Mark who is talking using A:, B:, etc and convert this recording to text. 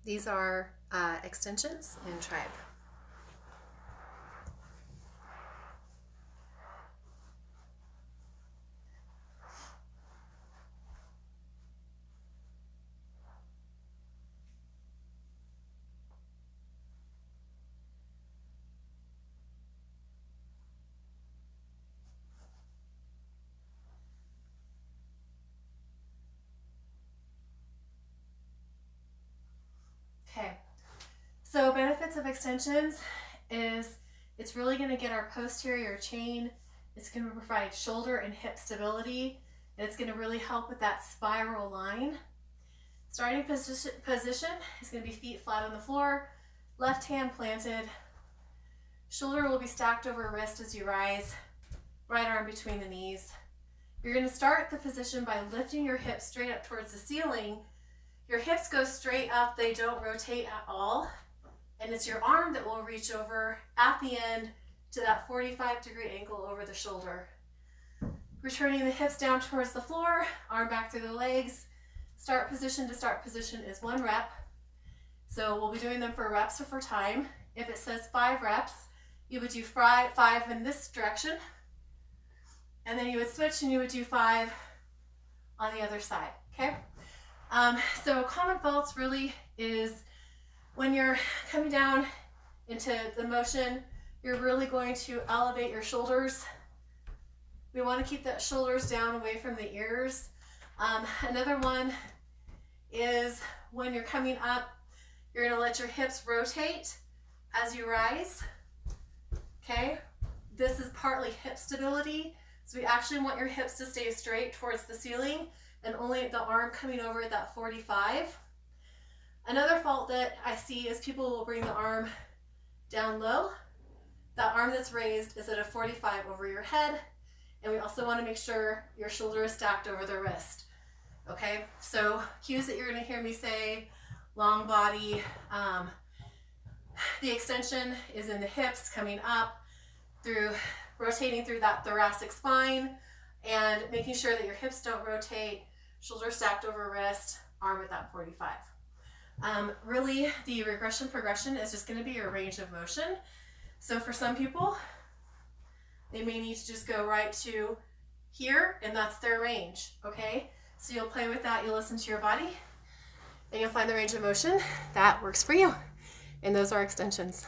A: These are extensions in Tribe. Okay, so benefits of extensions is it's really going to get our posterior chain. It's going to provide shoulder and hip stability, and it's going to really help with that spiral line. Starting position is going to be feet flat on the floor, left hand planted. Shoulder will be stacked over wrist as you rise, right arm between the knees. You're going to start the position by lifting your hips straight up towards the ceiling. Your hips go straight up, they don't rotate at all. And it's your arm that will reach over at the end to that 45-degree angle over the shoulder. Returning the hips down towards the floor, arm back through the legs. Start position to start position is 1 rep. So we'll be doing them for reps or for time. If it says 5 reps, you would do 5 in this direction. And then you would switch and you would do 5 on the other side, okay? So common faults really is when you're coming down into the motion, you're really going to elevate your shoulders. We want to keep the shoulders down away from the ears. Another one is when you're coming up, you're going to let your hips rotate as you rise. Okay, this is partly hip stability. So we actually want your hips to stay straight towards the ceiling and only the arm coming over at that 45. Another fault that I see is people will bring the arm down low. That arm that's raised is at a 45 over your head. And we also want to make sure your shoulder is stacked over the wrist. Okay, so cues that you're going to hear me say: long body. The extension is in the hips, coming up through, rotating through that thoracic spine, and making sure that your hips don't rotate, shoulder stacked over wrist, arm at that 45. Really, the regression progression is just going to be your range of motion. So for some people, they may need to just go right to here, and that's their range, okay? So you'll play with that, you'll listen to your body, and you'll find the range of motion that works for you. And those are extensions.